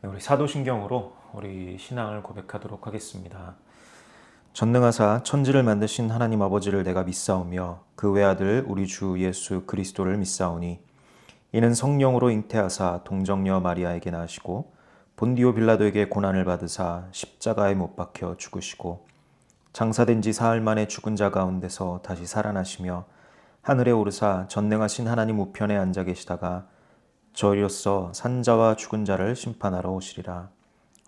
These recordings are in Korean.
우리 사도신경으로 우리 신앙을 고백하도록 하겠습니다. 전능하사 천지를 만드신 하나님 아버지를 내가 믿사오며 그 외아들 우리 주 예수 그리스도를 믿사오니 이는 성령으로 잉태하사 동정녀 마리아에게 나시고 본디오 빌라도에게 고난을 받으사 십자가에 못 박혀 죽으시고 장사된 지 사흘 만에 죽은 자 가운데서 다시 살아나시며 하늘에 오르사 전능하신 하나님 우편에 앉아 계시다가 저희로서 산자와 죽은 자를 심판하러 오시리라.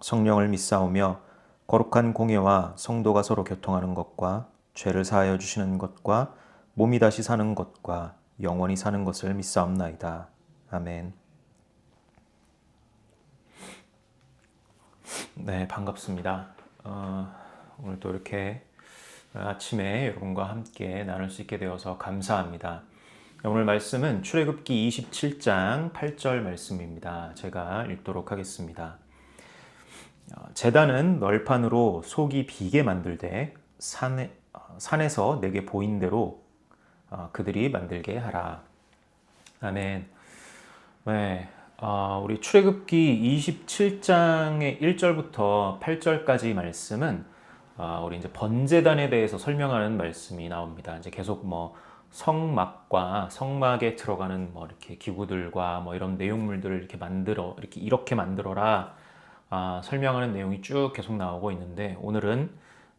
성령을 믿사오며 거룩한 공예와 성도가 서로 교통하는 것과 죄를 사하여 주시는 것과 몸이 다시 사는 것과 영원히 사는 것을 믿사옵나이다. 아멘. 네, 반갑습니다. 오늘 또 이렇게 아침에 여러분과 함께 나눌 수 있게 되어서 감사합니다. 오늘 말씀은 출애굽기 27장 8절 말씀입니다. 제가 읽도록 하겠습니다. 제단은 널판으로 속이 비게 만들되 산에서 내게 보인 대로 그들이 만들게 하라. 아멘. 네, 우리 출애굽기 27장의 1절부터 8절까지 말씀은 우리 이제 번제단에 대해서 설명하는 말씀이 나옵니다. 이제 계속 뭐 성막과 성막에 들어가는 뭐 이렇게 기구들과 뭐 이런 내용물들을 이렇게 만들어라 설명하는 내용이 쭉 계속 나오고 있는데 오늘은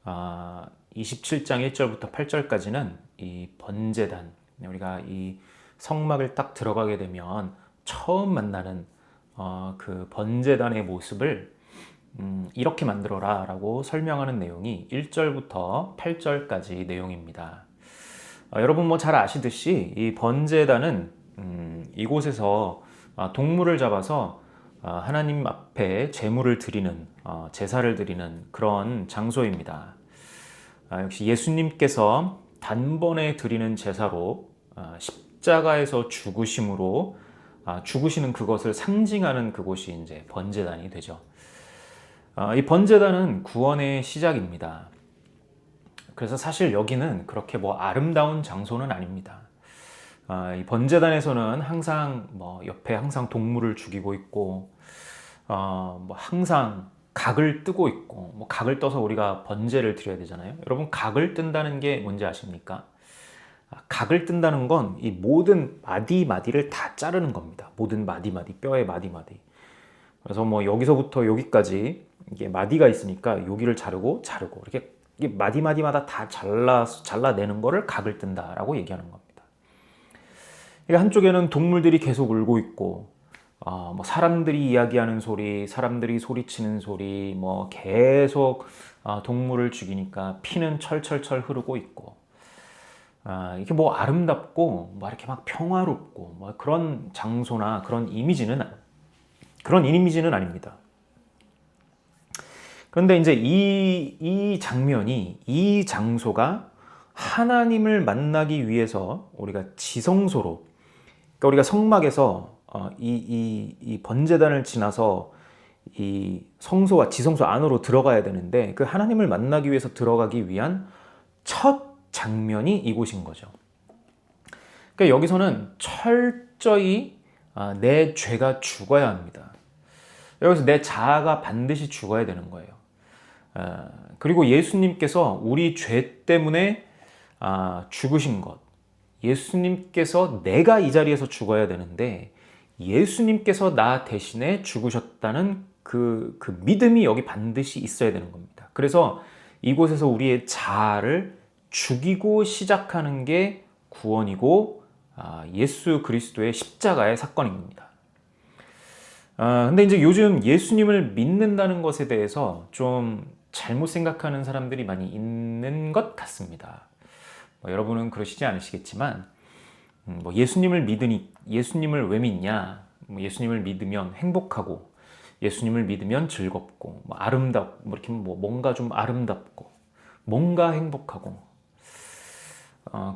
27장 1절부터 8절까지는 이 번제단, 우리가 이 성막을 딱 들어가게 되면 처음 만나는 그 번제단의 모습을 이렇게 만들어라 라고 설명하는 내용이 1절부터 8절까지 내용입니다. 여러분 뭐 잘 아시듯이 이 번제단은 이곳에서 동물을 잡아서 하나님 앞에 제물을 드리는 제사를 드리는 그런 장소입니다. 역시 예수님께서 단번에 드리는 제사로 십자가에서 죽으심으로 죽으시는 그것을 상징하는 그곳이 이제 번제단이 되죠. 이 번제단은 구원의 시작입니다. 그래서 사실 여기는 그렇게 뭐 아름다운 장소는 아닙니다. 이 번제단에서는 항상 뭐 옆에 항상 동물을 죽이고 있고, 뭐 항상 각을 뜨고 있고, 뭐 각을 떠서 우리가 번제를 드려야 되잖아요. 여러분 각을 뜬다는 게 뭔지 아십니까? 각을 뜬다는 건 이 모든 마디마디를 다 자르는 겁니다. 모든 마디마디, 뼈의 마디마디. 그래서 뭐 여기서부터 여기까지 이게 마디가 있으니까 여기를 자르고 이렇게 마디마디마다 다 잘라내는 거를 각을 뜬다라고 얘기하는 겁니다. 그러니까 한쪽에는 동물들이 계속 울고 있고, 뭐 사람들이 이야기하는 소리, 사람들이 소리치는 소리, 뭐 계속 동물을 죽이니까 피는 철철철 흐르고 있고, 이게 뭐 아름답고, 뭐 이렇게 막 평화롭고, 뭐 그런 장소나 그런 이미지는 아닙니다. 그런데 이제 이 장면이, 이 장소가 하나님을 만나기 위해서 우리가 지성소로, 그러니까 우리가 성막에서 이 번제단을 지나서 이 성소와 지성소 안으로 들어가야 되는데 그 하나님을 만나기 위해서 들어가기 위한 첫 장면이 이곳인 거죠. 그러니까 여기서는 철저히 내 죄가 죽어야 합니다. 여기서 내 자아가 반드시 죽어야 되는 거예요. 그리고 예수님께서 우리 죄 때문에 죽으신 것, 예수님께서 내가 이 자리에서 죽어야 되는데 예수님께서 나 대신에 죽으셨다는 그 믿음이 여기 반드시 있어야 되는 겁니다. 그래서 이곳에서 우리의 자아를 죽이고 시작하는 게 구원이고 예수 그리스도의 십자가의 사건입니다. 근데 이제 요즘 예수님을 믿는다는 것에 대해서 좀 잘못 생각하는 사람들이 많이 있는 것 같습니다. 여러분은 그러시지 않으시겠지만, 뭐 예수님을 왜 믿냐? 뭐 예수님을 믿으면 행복하고, 예수님을 믿으면 즐겁고, 뭐 이렇게 뭐 뭔가 좀 아름답고, 뭔가 행복하고.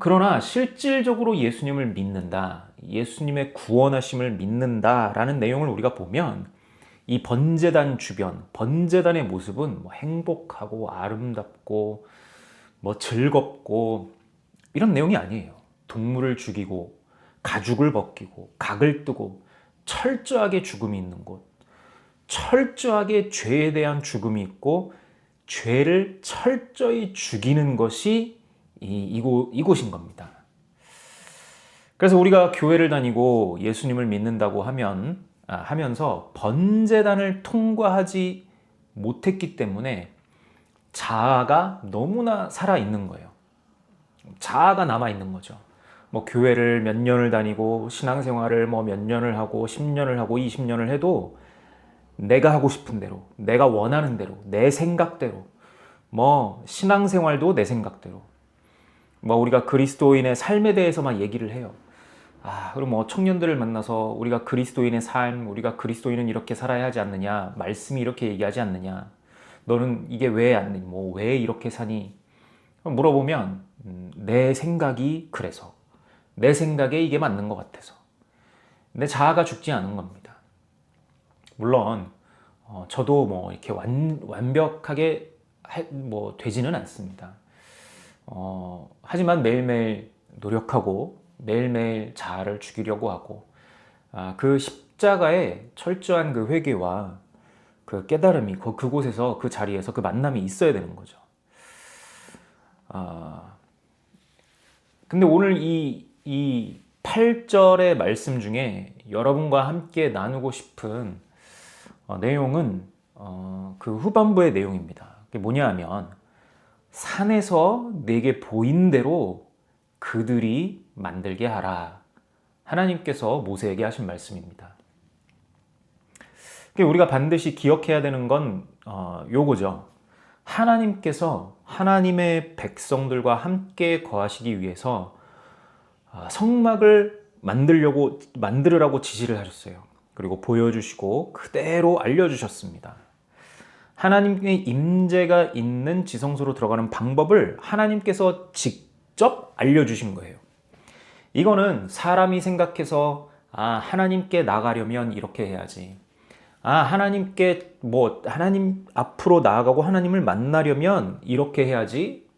그러나 실질적으로 예수님을 믿는다, 예수님의 구원하심을 믿는다라는 내용을 우리가 보면 이 번제단 주변, 번제단의 모습은 뭐 행복하고 아름답고 뭐 즐겁고 이런 내용이 아니에요. 동물을 죽이고 가죽을 벗기고 각을 뜨고 철저하게 죽음이 있는 곳, 철저하게 죄에 대한 죽음이 있고 죄를 철저히 죽이는 것이 이곳인 겁니다. 그래서 우리가 교회를 다니고 예수님을 믿는다고 하면서 번제단을 통과하지 못했기 때문에 자아가 너무나 살아있는 거예요. 자아가 남아있는 거죠. 뭐 교회를 몇 년을 다니고 신앙생활을 뭐 몇 년을 하고 10년을 하고 20년을 해도 내가 하고 싶은 대로, 내가 원하는 대로, 내 생각대로, 뭐 신앙생활도 내 생각대로, 뭐 우리가 그리스도인의 삶에 대해서만 얘기를 해요. 그럼 뭐 청년들을 만나서 우리가 그리스도인의 삶, 우리가 그리스도인은 이렇게 살아야 하지 않느냐, 말씀이 이렇게 얘기하지 않느냐, 너는 이게 왜 이렇게 사니? 물어보면 내 생각이 그래서, 내 생각에 이게 맞는 것 같아서, 내 자아가 죽지 않은 겁니다. 물론 저도 뭐 이렇게 완벽하게 뭐 되지는 않습니다. 하지만 매일매일 노력하고 매일매일 자아를 죽이려고 하고 그 십자가의 철저한 그 회개와 그 깨달음이 그곳에서 그 자리에서 그 만남이 있어야 되는 거죠. 근데 오늘 이 8절의 말씀 중에 여러분과 함께 나누고 싶은 내용은 그 후반부의 내용입니다. 그게 뭐냐 하면 산에서 내게 보인 대로 그들이 만들게 하라. 하나님께서 모세에게 하신 말씀입니다. 우리가 반드시 기억해야 되는 건 요거죠. 하나님께서 하나님의 백성들과 함께 거하시기 위해서 성막을 만들으라고 지시를 하셨어요. 그리고 보여주시고 그대로 알려주셨습니다. 하나님의 임재가 있는 지성소로 들어가는 방법을 하나님께서 직접 알려주신 거예요. 이거는 사람이 생각해서 하나님께 나가려면 이렇게 해야지. 하나님 앞으로 나아가고 하나님을 만나려면 이렇게 해야지.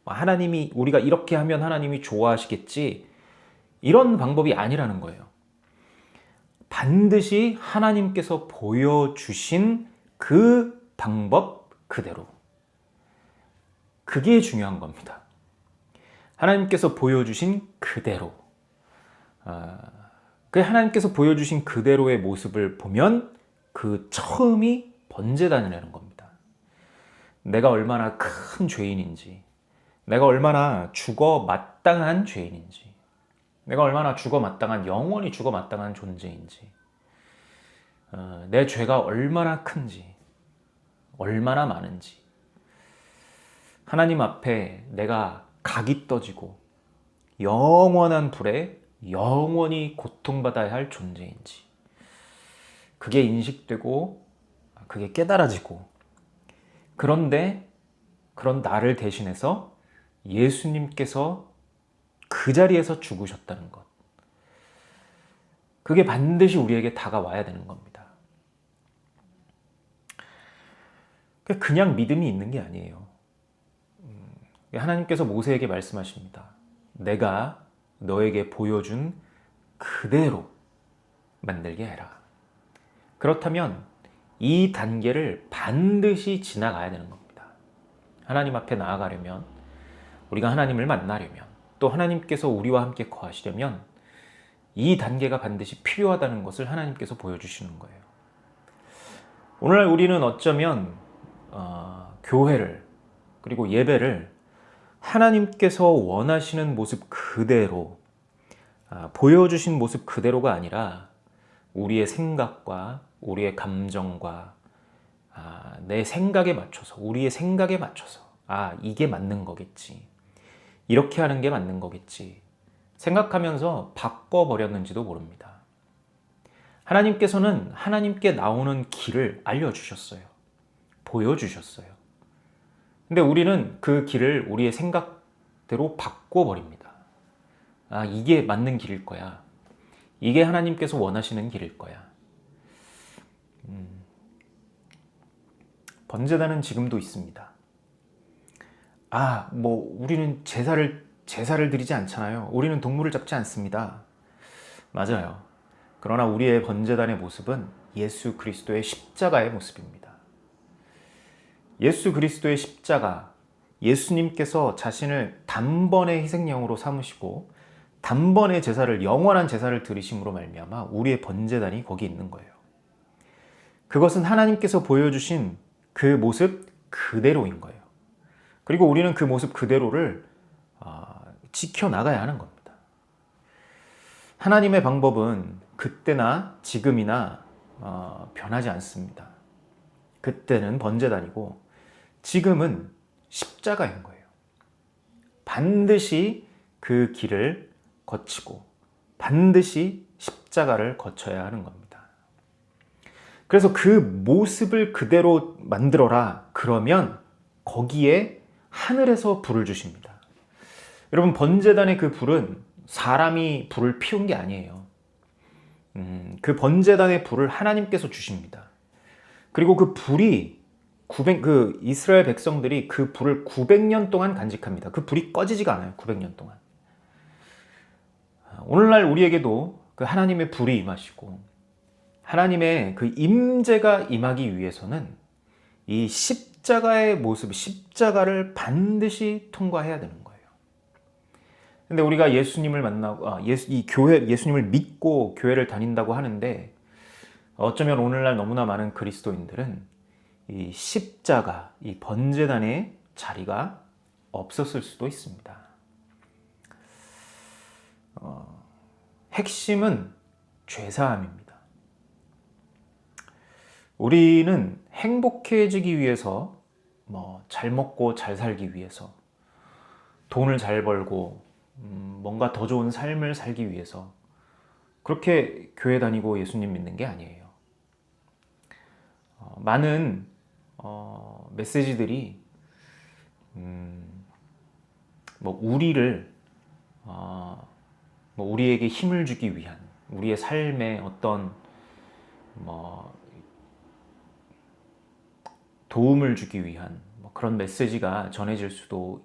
우리가 이렇게 하면 하나님이 좋아하시겠지. 이런 방법이 아니라는 거예요. 반드시 하나님께서 보여주신 그 방법 그대로. 그게 중요한 겁니다. 하나님께서 보여주신 그대로. 그 하나님께서 보여주신 그대로의 모습을 보면 그 처음이 번제단이라는 겁니다. 내가 얼마나 큰 죄인인지, 내가 얼마나 죽어 마땅한 죄인인지, 내가 얼마나 영원히 죽어 마땅한 존재인지, 내 죄가 얼마나 큰지, 얼마나 많은지, 하나님 앞에 내가 각이 떠지고 영원한 불에 영원히 고통받아야 할 존재인지, 그게 인식되고 그게 깨달아지고, 그런데 그런 나를 대신해서 예수님께서 그 자리에서 죽으셨다는 것, 그게 반드시 우리에게 다가와야 되는 겁니다. 그냥 믿음이 있는 게 아니에요. 하나님께서 모세에게 말씀하십니다. 내가 너에게 보여준 그대로 만들게 해라. 그렇다면 이 단계를 반드시 지나가야 되는 겁니다. 하나님 앞에 나아가려면, 우리가 하나님을 만나려면, 또 하나님께서 우리와 함께 거하시려면 이 단계가 반드시 필요하다는 것을 하나님께서 보여주시는 거예요. 오늘날 우리는 어쩌면 교회를, 그리고 예배를 하나님께서 원하시는 모습 그대로, 보여주신 모습 그대로가 아니라 우리의 생각과 우리의 감정과 내 생각에 맞춰서, 우리의 생각에 맞춰서 이게 맞는 거겠지, 이렇게 하는 게 맞는 거겠지 생각하면서 바꿔버렸는지도 모릅니다. 하나님께서는 하나님께 나오는 길을 알려주셨어요. 보여주셨어요. 근데 우리는 그 길을 우리의 생각대로 바꿔버립니다. 이게 맞는 길일 거야. 이게 하나님께서 원하시는 길일 거야. 번제단은 지금도 있습니다. 우리는 제사를 드리지 않잖아요. 우리는 동물을 잡지 않습니다. 맞아요. 그러나 우리의 번제단의 모습은 예수 그리스도의 십자가의 모습입니다. 예수 그리스도의 십자가, 예수님께서 자신을 단번에 희생양으로 삼으시고 단번에 제사를, 영원한 제사를 드리심으로 말미암아 우리의 번제단이 거기 있는 거예요. 그것은 하나님께서 보여주신 그 모습 그대로인 거예요. 그리고 우리는 그 모습 그대로를 지켜나가야 하는 겁니다. 하나님의 방법은 그때나 지금이나 변하지 않습니다. 그때는 번제단이고 지금은 십자가인 거예요. 반드시 그 길을 거치고 반드시 십자가를 거쳐야 하는 겁니다. 그래서 그 모습을 그대로 만들어라. 그러면 거기에 하늘에서 불을 주십니다. 여러분, 번제단의 그 불은 사람이 불을 피운 게 아니에요. 그 번제단의 불을 하나님께서 주십니다. 그리고 그 불이 그 이스라엘 백성들이 그 불을 900년 동안 간직합니다. 그 불이 꺼지지가 않아요. 900년 동안. 오늘날 우리에게도 그 하나님의 불이 임하시고 하나님의 그 임재가 임하기 위해서는 이 십자가의 모습, 십자가를 반드시 통과해야 되는 거예요. 근데 우리가 예수님을 만나고 예수님을 믿고 교회를 다닌다고 하는데 어쩌면 오늘날 너무나 많은 그리스도인들은 이 십자가, 이 번제단의 자리가 없었을 수도 있습니다. 핵심은 죄사함입니다. 우리는 행복해지기 위해서, 잘 먹고 잘 살기 위해서, 돈을 잘 벌고 뭔가 더 좋은 삶을 살기 위해서 그렇게 교회 다니고 예수님 믿는 게 아니에요. 많은 메시지들이 우리를 우리에게 힘을 주기 위한, 우리의 삶에 어떤 도움을 주기 위한 그런 메시지가 전해질지도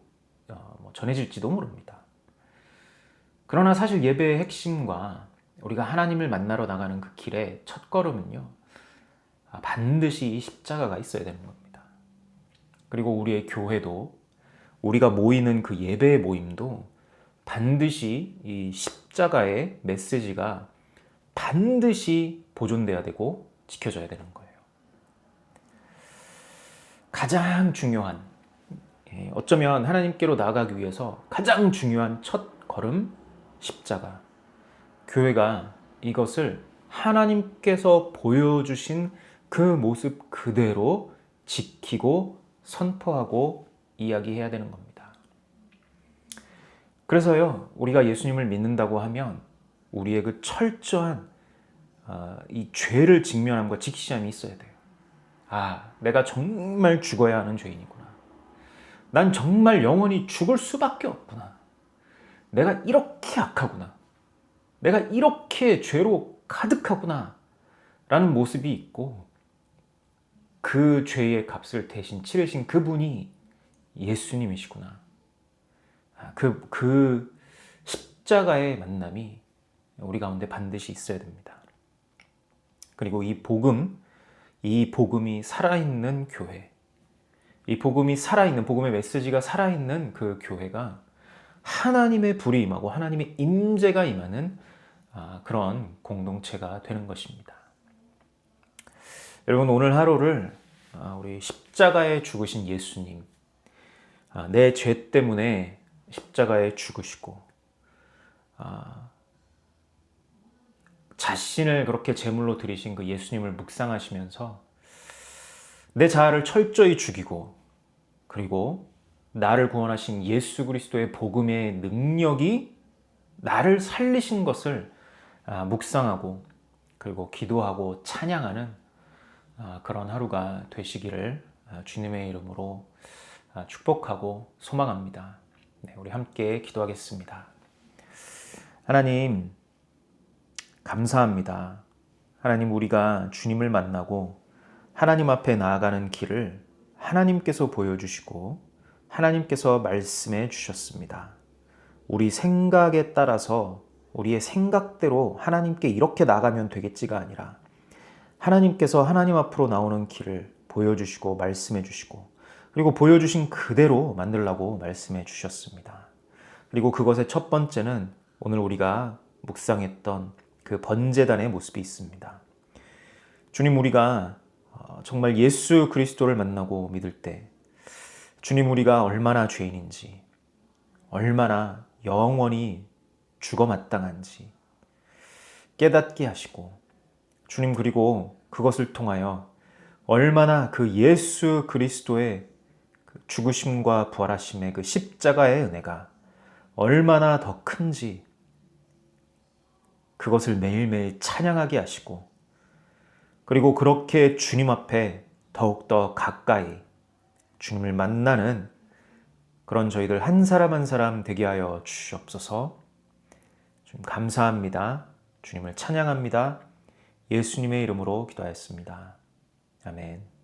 모릅니다. 그러나 사실 예배의 핵심과 우리가 하나님을 만나러 나가는 그 길의 첫 걸음은요, 반드시 이 십자가가 있어야 되는 겁니다. 그리고 우리의 교회도, 우리가 모이는 그 예배의 모임도 반드시 이 십자가의 메시지가 반드시 보존돼야 되고 지켜져야 되는 거예요. 가장 중요한, 어쩌면 하나님께로 나아가기 위해서 가장 중요한 첫 걸음, 십자가. 교회가 이것을 하나님께서 보여주신 그 모습 그대로 지키고 선포하고 이야기해야 되는 겁니다. 그래서요, 우리가 예수님을 믿는다고 하면 우리의 그 철저한 이 죄를 직면함과 직시함이 있어야 돼요. 내가 정말 죽어야 하는 죄인이구나. 난 정말 영원히 죽을 수밖에 없구나. 내가 이렇게 악하구나. 내가 이렇게 죄로 가득하구나. 라는 모습이 있고, 그 죄의 값을 대신 치르신 그분이 예수님이시구나. 그 십자가의 만남이 우리 가운데 반드시 있어야 됩니다. 그리고 이 복음이 살아있는 교회, 이 복음이 살아있는, 복음의 메시지가 살아있는 그 교회가 하나님의 불이 임하고 하나님의 임재가 임하는 그런 공동체가 되는 것입니다. 여러분, 오늘 하루를 우리 십자가에 죽으신 예수님, 내 죄 때문에 십자가에 죽으시고 자신을 그렇게 제물로 드리신 그 예수님을 묵상하시면서 내 자아를 철저히 죽이고, 그리고 나를 구원하신 예수 그리스도의 복음의 능력이 나를 살리신 것을 묵상하고, 그리고 기도하고 찬양하는 그런 하루가 되시기를 주님의 이름으로 축복하고 소망합니다. 네, 우리 함께 기도하겠습니다. 하나님, 감사합니다. 하나님, 우리가 주님을 만나고 하나님 앞에 나아가는 길을 하나님께서 보여주시고 하나님께서 말씀해 주셨습니다. 우리 생각에 따라서 우리의 생각대로 하나님께 이렇게 나가면 되겠지가 아니라 하나님께서 하나님 앞으로 나오는 길을 보여주시고 말씀해 주시고 그리고 보여주신 그대로 만들라고 말씀해 주셨습니다. 그리고 그것의 첫 번째는 오늘 우리가 묵상했던 그 번제단의 모습이 있습니다. 주님, 우리가 정말 예수 그리스도를 만나고 믿을 때 주님, 우리가 얼마나 죄인인지, 얼마나 영원히 죽어 마땅한지 깨닫게 하시고 주님, 그리고 그것을 통하여 얼마나 그 예수 그리스도의 그 죽으심과 부활하심의 그 십자가의 은혜가 얼마나 더 큰지 그것을 매일매일 찬양하게 하시고 그리고 그렇게 주님 앞에 더욱더 가까이 주님을 만나는 그런 저희들 한 사람 한 사람 되게 하여 주시옵소서. 주님 감사합니다. 주님을 찬양합니다. 예수님의 이름으로 기도하였습니다. 아멘.